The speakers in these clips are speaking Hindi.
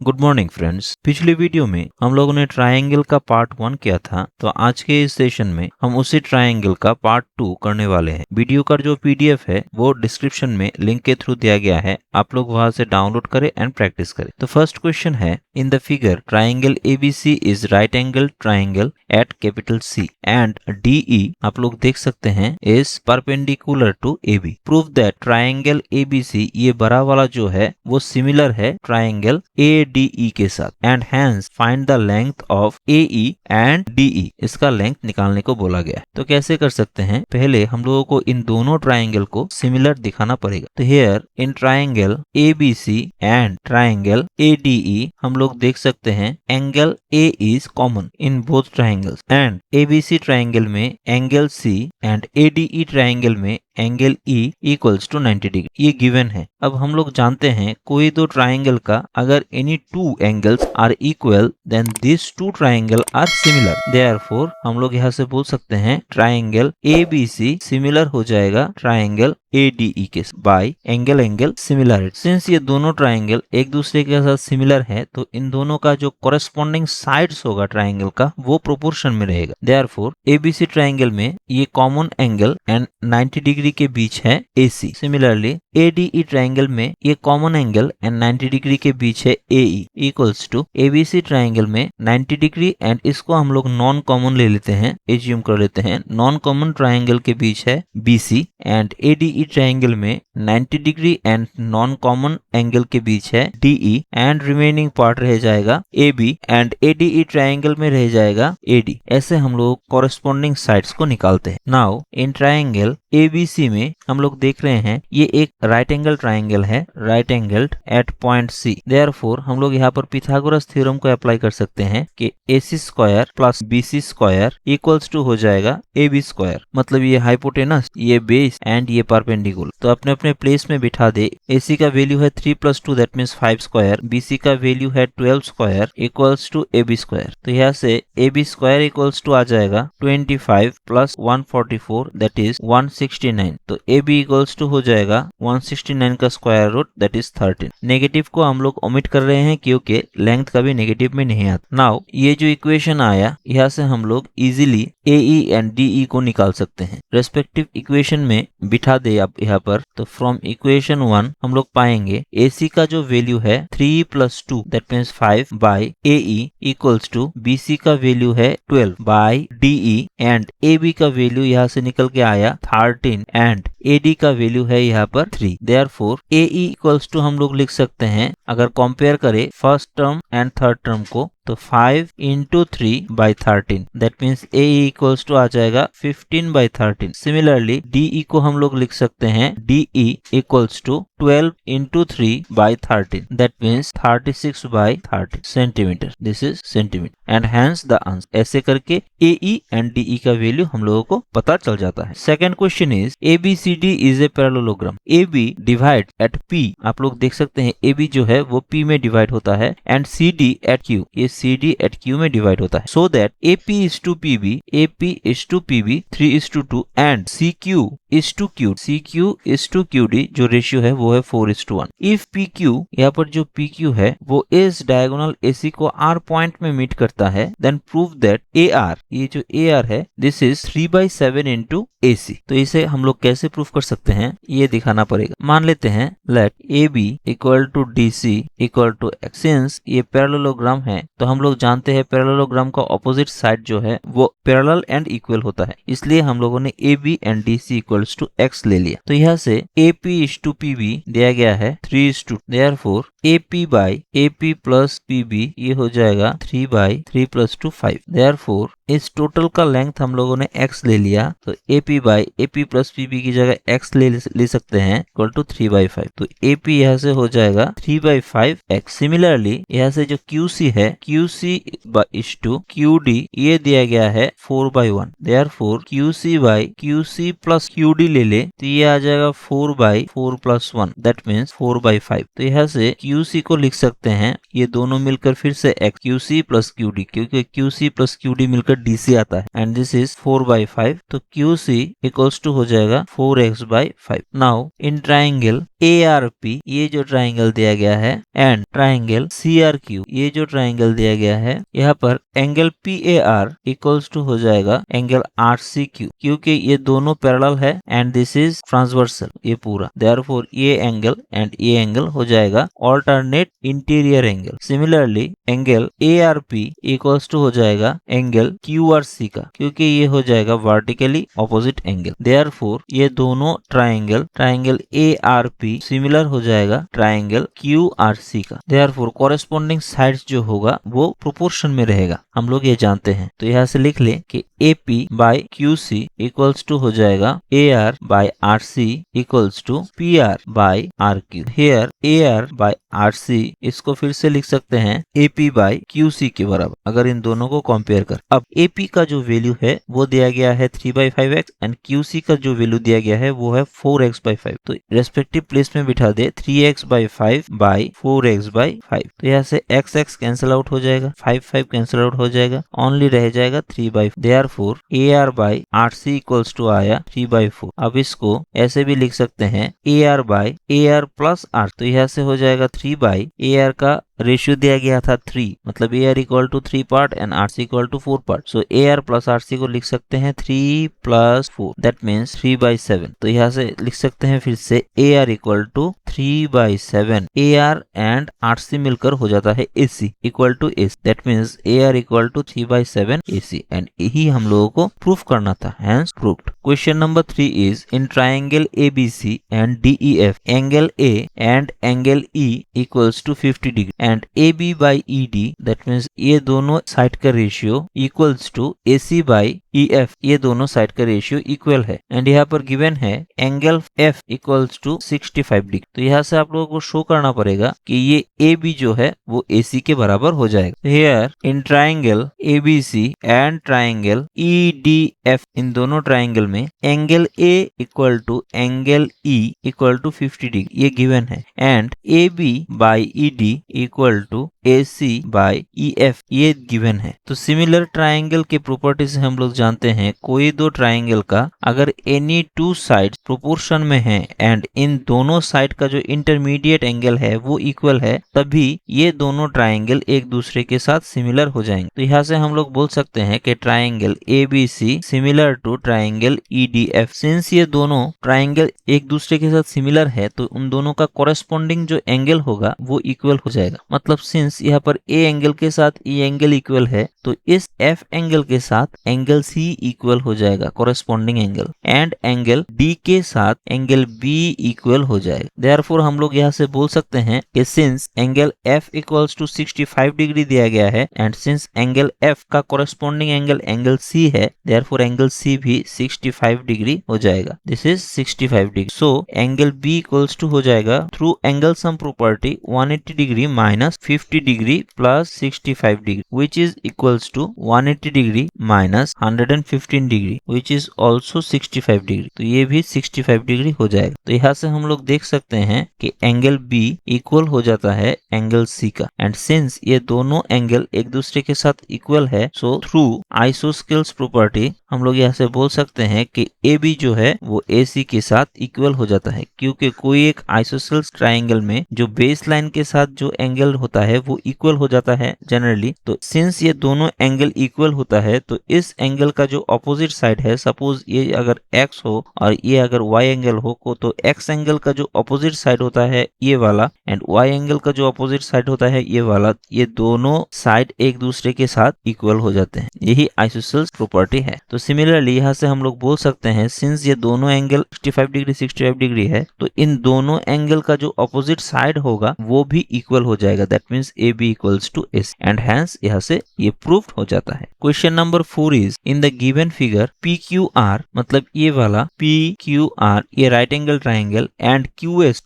Good morning friends. पिछले वीडियो में हम लोगों ने ट्रायंगल का पार्ट 1 किया था, तो आज के इस सेशन में हम उसी ट्रायंगल का पार्ट 2 करने वाले हैं। वीडियो का जो पीडीएफ है वो डिस्क्रिप्शन में लिंक के थ्रू दिया गया है, आप लोग वहां से डाउनलोड करें एंड प्रैक्टिस करें। तो फर्स्ट क्वेश्चन है, in the figure triangle ABC is right angle triangle at capital C and DE आप लोग देख सकते हैं is perpendicular to AB. Prove that triangle ABC ये बड़ा वाला जो है वो सिमिलर है ट्रायंगल ADE के साथ and hence find the length of AE and DE। इसका लेंथ निकालने को बोला गया है। तो कैसे कर सकते हैं, पहले हम लोगों को इन दोनों ट्रायंगल को सिमिलर दिखाना पड़ेगा। तो here in triangle ABC and triangle ADE हम लोग देख सकते हैं angle A is common in both triangles and ABC triangle में angle C and ADE triangle में angle E equals to 90 degree, ये गिवन है। अब हम लोग जानते हैं कोई दो ट्रायंगल का अगर any two angles are equal then this two triangle are similar. Therefore हम लोग यहाँ से बोल सकते हैं ट्रायंगल ABC सिमिलर हो जाएगा ट्रायंगल ADE के बाय एंगल सिमिलरिटी। सिंस ये दोनों ट्रायंगल एक दूसरे के साथ सिमिलर है तो इन दोनों का जो कोरेस्पोंडिंग साइड्स होगा ट्रायंगल का वो प्रोपोर्शन में रहेगा। देयरफॉर ABC ट्रायंगल में ये कॉमन एंगल एंड 90 डिग्री के बीच है AC। सिमिलरली ADE ट्रायंगल में ये कॉमन एंगल एंड 90 डिग्री के बीच है AE equals to ABC triangle में 90 डिग्री एंड इसको हम लोग नॉन कॉमन ले लेते हैं, एज्यूम कर लेते हैं नॉन कॉमन ट्रायंगल के बीच है BC एंड ADE ट्रायंगल में 90 degree and non common angle के बीच है DE एंड रिमेनिंग पार्ट रह जाएगा AB एंड ADE ट्रायंगल में रह जाएगा AD। ऐसे हम लोग कोरेस्पोंडिंग साइड्स को निकालते हैं। नाउ इन ट्रायंगल ABC में हम लोग देख रहे हैं ये एक राइट एंगल ट्रायंगल है, right angled at point C। Therefore हम लोग यहाँ पर पिथागोरस थ्योरम को अप्लाई कर सकते हैं कि AC square plus BC square equals to हो जाएगा AB स्क्वायर। मतलब ये हाइपोटेनस, ये बेस एंड ये परपेंडिकुलर। तो अपने अपने प्लेस में बिठा दे। AC का वैल्यू है 3 + 2 दैट मीन्स 5 स्क्वायर, BC का वैल्यू है 12 square equals to AB square. तो यहाँ से AB स्क्वायर इक्वल्स टू आ जाएगा 25 + 144 दैट इज 169। तो AB इक्वल्स टू हो जाएगा 169 का square root that is 13। Negative को हम लोग ओमिट कर रहे हैं क्योंकि लेंथ कभी नेगेटिव में नहीं आता। नाउ ये जो इक्वेशन आया यहाँ से हम लोग इजीली AE एंड DE को निकाल सकते हैं। रेस्पेक्टिव इक्वेशन में बिठा दे आप यहाँ पर, तो फ्रॉम इक्वेशन 1 हम लोग पाएंगे AC का जो वैल्यू है 3 + 2 that means 5 by AE equals to BC का वैल्यू है 12 बाय DE एंड AB का वैल्यू यहाँ से निकल के आया 13 एंड AD का वैल्यू है यहाँ पर 3। देयरफॉर AE इक्वल्स टू हम लोग लिख सकते हैं, अगर कंपेयर करें first term and third term को, तो 5 × 3 by 13 that means AE equals to आ जाएगा 15 by 13। सिमिलरली DE को हम लोग लिख सकते हैं DE equals to 12 × 3 by 13 that means 36 by 30 centimetre. This is centimetre and hence the answer. ऐसे करके AE एंड DE का वैल्यू हम लोगों को पता चल जाता है। Second question is ABCD is a parallelogram. AB divide at P, आप लोग देख सकते हैं AB जो है वो P में डिवाइड होता है एंड CD एट Q, ये CD एट Q में डिवाइड होता है। So that AP is to PB, AP is to PB 3:2 and CQ is to Q, CQ is to QD जो रेशियो है वो है 4:1। इफ PQ, यहाँ पर जो PQ है वो इस डायगोनल AC को R पॉइंट में मीट करता है, देन प्रूव दैट AR, ये जो AR है दिस इज 3/7 × AC। तो इसे हम लोग कैसे प्रूफ कर सकते हैं ये दिखाना पड़ेगा। मान लेते हैं let AB equal to DC equal to X। Since ये पैरेललोग्राम है तो हम लोग जानते हैं पैरेललोग्राम का ऑपोजिट साइड जो है वो पैरेलल एंड इक्वल होता है, इसलिए हम लोगों ने AB and DC equals to X ले लिया। तो यहाँ से AP is to PB दिया गया है 3:2। Therefore AP by AP plus PB ये हो जाएगा 3/3 + 2 5। देयरफॉर इस टोटल का लेंथ हम लोगों ने x ले लिया, तो AP by AP plus PB की जगह x ले सकते हैं इक्वल टू 3/5। तो AP यहाँ से हो जाएगा 3/5x। सिमिलरली यहाँ से जो QC है, Q QC/QD ये दिया गया है 4/1। Therefore QC/QC plus QD ले ले तो ये आ जाएगा 4/4 plus 1, that means 4/5। तो यहाँ से QC को लिख सकते हैं, ये दोनों मिलकर फिर से QC plus QD, क्योंकि QC plus QD मिलकर DC आता है, and this is 4/5। तो QC equals to हो जाएगा 4x/5। Now in triangle ARP ये जो ट्राइंगल दिया गया है एंड ट्राइंगल CRQ ये जो ट्राइंगल दिया गया है, यहाँ पर एंगल PAR इक्वल्स टू हो जाएगा एंगल RCQ, क्योंकि ये दोनों पैरेलल है एंड दिस इज ट्रांसवर्सल ये पूरा। देयरफॉर ये एंगल एंड ये एंगल हो जाएगा alternate interior angle. Similarly angle ARP equals to हो जाएगा एंगल QRC का, क्योंकि ये हो जाएगा वर्टिकली ऑपोजिट एंगल। देयरफॉर ये दोनों ट्राइंगल ARP सिमिलर हो जाएगा ट्राइंगल QRC का। देयरफॉर कॉरेस्पॉन्डिंग साइड्स जो होगा वो प्रोपोर्शन में रहेगा, हम लोग ये जानते हैं। तो यहाँ से लिख ले कि AP/QC इक्वल्स टू हो जाएगा AR/RC equals to PR/RQ। Hair AR/RC इसको फिर से लिख सकते हैं AP/QC के बराबर, अगर इन दोनों को कंपेयर कर। अब AP का जो वैल्यू है वो दिया गया है 3/5x एंड QC का जो वैल्यू दिया गया है वो है 4x/5। तो रेस्पेक्टिव प्लेस में बिठा दे 3x/5/4x/5। तो यहाँ से x कैंसिल आउट हो जाएगा, 5 कैंसिल आउट हो जाएगा, ओनली रह जाएगा 3/4। देयरफॉर AR/RC इक्वल्स टू आया 3/4। अब इसको ऐसे भी लिख सकते हैं AR प्लस R। तो यहाँ से हो जाएगा 3/AR का रेशियो दिया गया था 3, मतलब AR equal to 3 part and RC equal to 4 part. So AR plus RC को लिख सकते हैं 3 + 4, दैट मीन्स 3/7। तो यहाँ से लिख सकते हैं फिर से AR equal to 3/7। AR and RC मिलकर हो जाता है AC equal to AC, that means AR equal to 3/7 AC, and यही हम लोगों को प्रूफ करना था, hence proved. Question number 3 is in triangle ABC and DEF angle A and angle E equals to 50 degree and AB/ED, that means ये दोनों साइड का रेशियो इक्वल्स टू AC/EF, ये दोनों साइड का रेशियो इक्वल है। एंड यहाँ पर गिवन है angle F equals to 65 degree. तो यहाँ से आप लोगों को शो करना पड़ेगा कि ये AB जो है वो AC के बराबर हो जाएगा। Here in triangle ABC and triangle EDF, इन दोनों ट्राइंगल में angle A equal to angle E equal to 50 degree ये गिवन है and AB/ED equal to AC/EF ये गिवन है। तो सिमिलर ट्राइंगल के प्रॉपर्टी से हम लोग जानते हैं कोई दो ट्राइंगल का अगर एनी टू साइड्स प्रोपोर्शन में है एंड इन दोनों साइड का जो इंटरमीडिएट एंगल है वो इक्वल है, तभी ये दोनों ट्राइंगल एक दूसरे के साथ सिमिलर हो जाएंगे। तो यहाँ से हम लोग बोल सकते हैं कि triangle ABC similar to triangle EDF। Since ये दोनों ट्राइंगल एक दूसरे के साथ सिमिलर है तो उन दोनों का कॉरेस्पॉन्डिंग जो एंगल होगा वो इक्वल हो जाएगा। मतलब सिंस यहाँ पर A एंगल के साथ E एंगल इक्वल है तो इस F एंगल के साथ एंगल C इक्वल हो जाएगा corresponding angle, and angle D के साथ एंगल B इक्वल हो जाएगा। देयरफॉर हम लोग यहाँ से बोल सकते हैं कि since angle F equals to 65 degree दिया गया है एंड सिंस एंगल F का कॉरेस्पॉन्डिंग एंगल C है, देयरफॉर एंगल C भी 65 डिग्री हो जाएगा। This is 65 degree. So angle B equals to हो जाएगा through angle sum property 180 degree minus 50 degree plus 65 degree which is equals to 180 degree minus 115 degree which is also 65 degree. तो ये भी 65 डिग्री हो जाएगा। तो यहाँ से हम लोग देख सकते हैं कि एंगल B इक्वल हो जाता है एंगल C का एंड सिंस ये दोनों एंगल एक दूसरे के साथ इक्वल है सो थ्रू आइसोस्केल्स प्रॉपर्टी हम लोग यहाँ से बोल सकते हैं कि AB जो है वो AC के साथ इक्वल हो जाता है, क्योंकि कोई एक आइसोस्केल्स ट्राइंगल में जो बेस लाइन के साथ जो एंगल होता है वो इक्वल हो जाता है जनरली। तो सिंस ये दोनों एंगल इक्वल होता है तो इस एंगल का जो ऑपोजिट साइड है, सपोज ये अगर x हो और ये अगर y एंगल हो को, तो x एंगल का जो ऑपोजिट साइड होता है ये वाला एंड y एंगल का जो ऑपोजिट साइड होता है ये वाला, ये दोनों साइड एक दूसरे के साथ इक्वल हो जाते हैं। यही आइसोसेल्स प्रॉपर्टी है। तो तो सिमिलरली यहाँ से हम लोग बोल सकते हैं सिंस ये दोनों एंगल 65 डिग्री 65 डिग्री है तो इन दोनों एंगल का जो अपोजिट साइड होगा वो भी इक्वल हो जाएगा। That means A B equals to S and hence यहाँ से ये प्रूव्ड हो जाता है। Question number 4 is in the given figure P Q R, मतलब ये वाला पी क्यू आर ये right angle triangle and Q S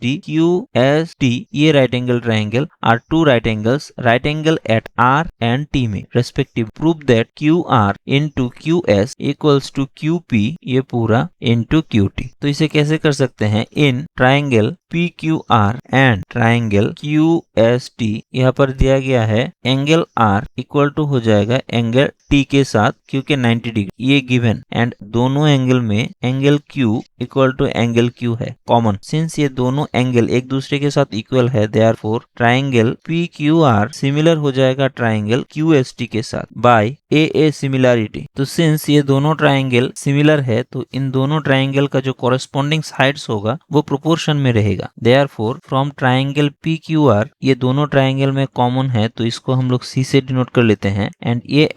T ये right angle triangle are two right angle at R and T में respective. Prove that Q R into Q S equals to Q P ये पूरा इंटू क्यू टी। तो इसे कैसे कर सकते हैं, इन triangle P Q are and triangle Q S T यहाँ पर दिया गया है एंगल आर इक्वल टू हो जाएगा एंगल टी के साथ क्योंकि 90 डिग्री ये गिवन एंड दोनों एंगल में angle Q equal to angle Q है कॉमन। सिंस ये दोनों एंगल एक दूसरे के साथ इक्वल है therefore triangle P Q R similar हो जाएगा ट्राइंगल क्यू एस टी के साथ बाय ए सिमिलरिटी। तो सिंस ये दोनों ट्राइंगल सिमिलर है तो इन दोनों ट्राइंगल का जो कॉरेस्पॉन्डिंग साइड्स होगा वो प्रोपोर्शन में रहेगा। Therefore from triangle P Q R ये दोनों ट्राइंगल में कॉमन है तो इसको हम लोग सी से डिनोट कर लेते हैं एंड ये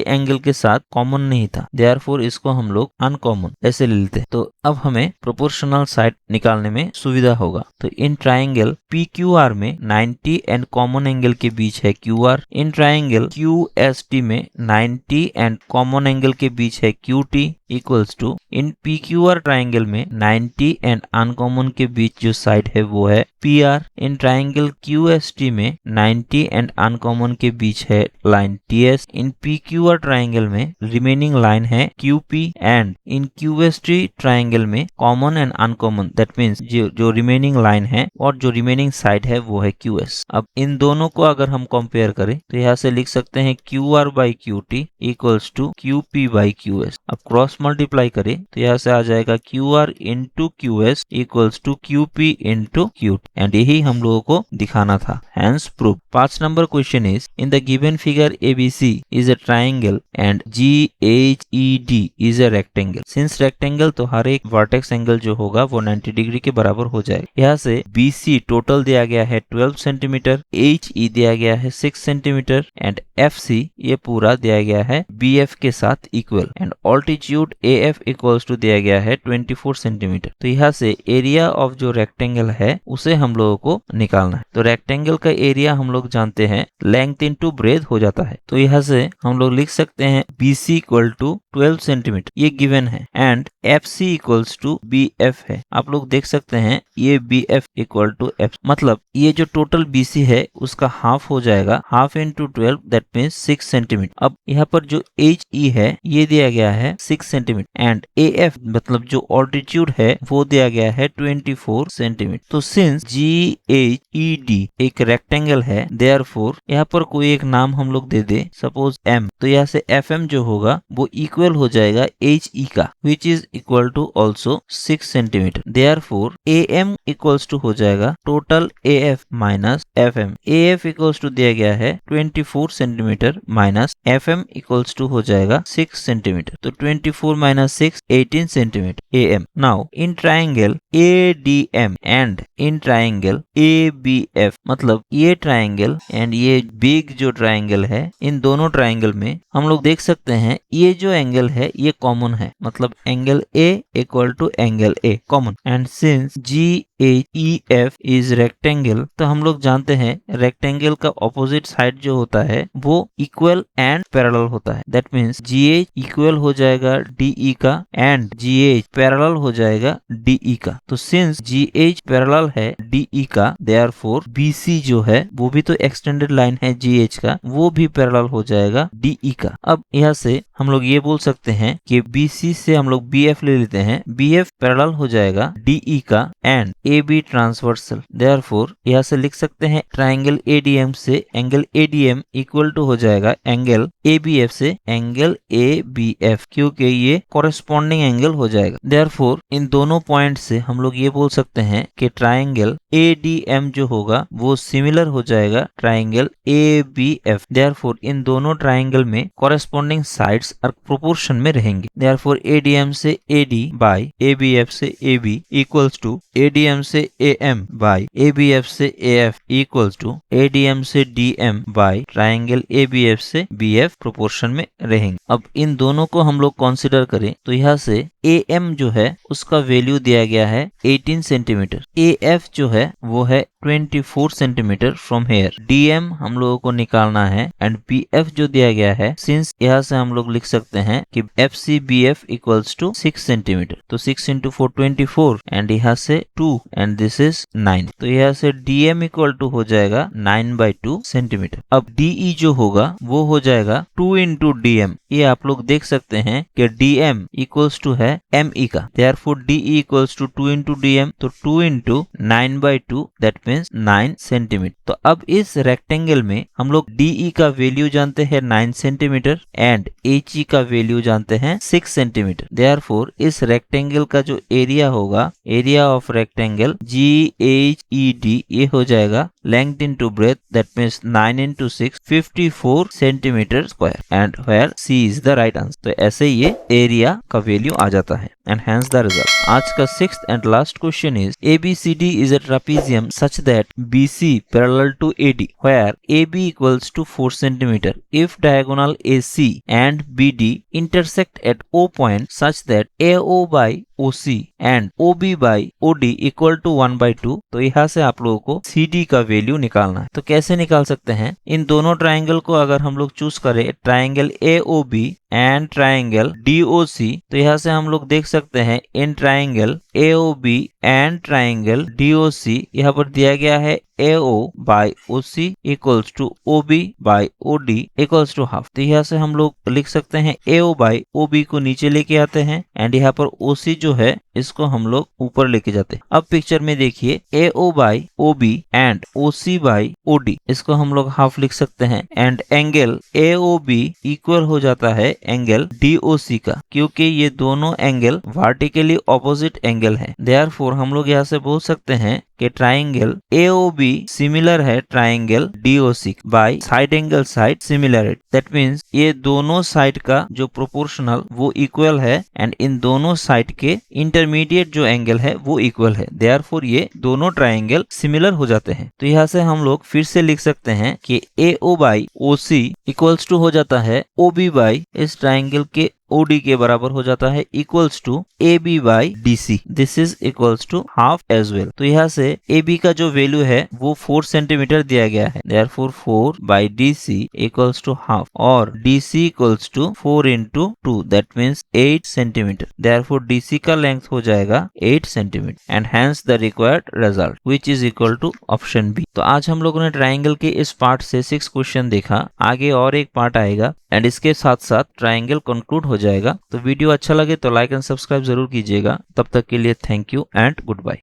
एंगल के साथ कॉमन नहीं था देयरफॉर इसको हम लोग अनकॉमन ऐसे ले लेते हैं। तो अब हमें प्रोपोर्शनल साइड निकालने में सुविधा होगा। तो in triangle P Q R में 90 एंड कॉमन एंगल के बीच है Q R. In triangle Q S T में 90 एंड कॉमन एंगल के बीच है Q T equals to in P Q R triangle में 90 एंड अनकॉमन के बीच जो साइड है वो है P R. In triangle Q S T में 90 एंड अनकॉमन के बीच है line T S. In P Q R triangle में रिमेनिंग लाइन है Q P and in Q S T triangle में common and uncommon that means जो रिमेनिंग लाइन है और जो रिमेनिंग साइड है वो है क्यू एस। अब इन दोनों को अगर हम कंपेयर करें तो यहाँ से लिख सकते हैं Q R by Q T equals to Q P by Q S. अब क्रॉस मल्टीप्लाई करें तो यहाँ से आ जाएगा Q R into Q S equals to Q P into Q T and यही हम लोगों को दिखाना था। Hence proof. 5 number question is in the given figure ABC is a triangle and GHED is a rectangle. Since rectangle तो हर एक वर्टेक्स एंगल जो होगा वो 90 डिग्री के बराबर हो जाएगा। यहाँ से BC टोटल दिया गया है 12 सेंटीमीटर, HE दिया गया है 6 सेंटीमीटर एंड FC ये पूरा दिया गया है BF के साथ equal and altitude AF equals to दिया गया है 24 सेंटीमीटर। तो यहाँ से एरिया ऑफ जो रेक्टेंगल है उसे हम लोगों को निकालना है। तो रेक्टेंगल का एरिया हम लोग जानते हैं लेंथ इनटू ब्रेथ हो जाता है। तो यहाँ से हम लोग लिख सकते हैं BC इक्वल टू 12 सेंटीमीटर ये गिवन है and FC equals to BF है। आप लोग देख सकते हैं ये BF इक्वल टू F मतलब ये जो टोटल BC है उसका हाफ हो जाएगा half into 12 that means 6 centimetre. अब यहाँ पर जो HE है ये दिया गया है 6 सेंटीमीटर एंड AF मतलब जो ऑल्टीट्यूड है वो दिया गया है 24 सेंटीमीटर। तो सिंस GHED एक रेक्टेंगल है देयरफॉर यहाँ पर कोई एक नाम हम लोग दे दे सपोज M। तो यहाँ से FM जो होगा वो इक्वल हो जाएगा HE का which is equal to also 6 centimetre. Therefore AM equals to हो जाएगा total AF minus FM। AF equals to दिया गया है 24 centimetre minus FM equals to हो जाएगा 6 सेंटीमीटर। तो 24 minus 6 18 centimetre AM। Now in triangle ADM and in triangle ABF मतलब ये ट्राइंगल एंड ये बिग जो ट्राइंगल है इन दोनों ट्राइंगल में हम लोग देख सकते हैं ये जो एंगल है ये कॉमन है मतलब angle A equal to angle A common and since GHEF is rectangle तो हम लोग जानते हैं रेक्टेंगल का ऑपोजिट साइड जो होता है वो इक्वल एंड पैरेलल होता है। दैट मीन्स GH इक्वल हो जाएगा DE का एंड GH पैरेलल हो जाएगा DE का। तो सिंस GH पैरेलल है DE का देयरफॉर BC जो है वो भी तो एक्सटेंडेड लाइन है GH का वो भी पैरेलल हो जाएगा DE का। अब यहाँ से हम लोग ये बोल सकते हैं कि BC से हम लोग BF ले लेते हैं BF पैरेलल हो जाएगा DE का एंड AB ट्रांसवर्सल। देयरफॉर यहाँ से लिख सकते हैं ट्राइंगल ADM से एंगल ADM इक्वल टू हो जाएगा एंगल ABF से एंगल ABF क्योंकि ये कॉरेस्पॉन्डिंग एंगल हो जाएगा। देयरफॉर इन दोनों पॉइंट से हम लोग ये बोल सकते हैं कि ट्राइंगल ADM जो होगा वो सिमिलर हो जाएगा ट्राइंगल ABF। देयरफॉर इन दोनों ट्राइंगल में कॉरेस्पॉन्डिंग साइड्स और प्रोपोर्शन में रहेंगे। देयरफॉर ADM से AD बाय ABF से AB इक्वल्स टू ADM से AM बाय ABF से AF इक्वल्स टू ADM से DM बाय ट्राइंगल ABF से BF प्रोपोर्शन में रहेंगे। अब इन दोनों को हम लोग कंसीडर करें तो यहाँ से AM जो है उसका वैल्यू दिया गया है 18 सेंटीमीटर, AF जो है वो है 24 सेंटीमीटर फ्रॉम हेयर, DM हम लोगों को निकालना है एंड BF जो दिया गया है, सिंस यहाँ से हम लोग लिख सकते हैं कि FCBF इक्वल्स टू 6 सेंटीमीटर, तो 6 इंटू 4 24 एंड यहाँ से 2 एंड दिस इज 9, तो यहाँ से DM इक्वल टू हो जाएगा 9/2 सेंटीमीटर। अब DE जो होगा वो हो जाएगा 2 इंटू DM, ये आप लोग देख सकते हैं कि DM इक्वल्स टू है ME का, therefore DE equals to 2 into DM, तो 2 इंटू 9/2 दैट मीन्स 9 सेंटीमीटर। तो अब इस रेक्टेंगल में हम लोग DE का वैल्यू जानते हैं 9 सेंटीमीटर एंड HE का वैल्यू जानते हैं 6 सेंटीमीटर, देयरफॉर इस रेक्टेंगल का जो एरिया होगा, एरिया ऑफ रेक्टेंगल GHED, ये हो जाएगा length into breadth that means 9 into 6 54 centimetre square and where C is the right answer. तो ऐसे ये एरिया का वैल्यू आ जाता है एंड हेंस द रिजल्ट। आज का 6th and last question is ABCD इज a trapezium such that BC parallel to AD where AB equals to 4 cm if diagonal AC and BD intersect at O point such that AO by OC and OB by OD equal to 1/2। तो यहाँ से आप लोगों को CD का वैल्यू निकालना है। तो कैसे निकाल सकते हैं? इन दोनों ट्राइंगल को अगर हम लोग चूज करें, triangle AOB and triangle DOC, तो यहाँ से हम लोग देख सकते हैं in triangle AOB and triangle DOC यहाँ पर दिया गया है AO by OC equals to OB by OD equals to half। तो यहाँ से हम लोग लिख सकते हैं AO by OB को नीचे लेके आते हैं एंड यहाँ पर OC जो है इसको हम लोग ऊपर लेके जाते हैं। अब पिक्चर में देखिए AO by OB and OC by OD, इसको हम लोग हाफ लिख सकते हैं एंड एंगल AOB इक्वल हो जाता है एंगल DOC का, क्योंकि ये दोनों एंगल वर्टिकली ऑपोजिट एंगल है। देयरफॉर हम लोग यहाँ से बोल सकते हैं कि ट्राइंगल AOB सिमिलर है triangle DOC by side angle side similarity, that means ये दोनों साइड का जो प्रोपोर्शनल वो इक्वल है एंड इन दोनों साइड के इंटरमीडिएट जो एंगल है वो इक्वल है, देयरफॉर ये दोनों ट्राइंगल सिमिलर हो जाते हैं। तो यहाँ से हम लोग फिर से लिख सकते हैं कि AO by OC equals to हो जाता है OB by इस ट्राइंगल के OD के बराबर हो जाता है equals to AB by DC, this is equals to half as well. तो यहाँ से AB का जो वैल्यू है वो 4 सेंटीमीटर दिया गया है, therefore 4 by DC equals to half और DC equals to 4 into 2 that means 8 centimetre, therefore DC का लेंथ हो जाएगा 8 centimetre and hence the required result which is equal to option B. तो आज हम लोगों ने ट्राइंगल के इस पार्ट से 6 क्वेश्चन देखा, आगे और एक पार्ट आएगा एंड इसके साथ साथ ट्राइंगल कंक्लूड हो जाएगा। तो वीडियो अच्छा लगे तो लाइक एंड सब्सक्राइब जरूर कीजिएगा। तब तक के लिए thank you and good bye.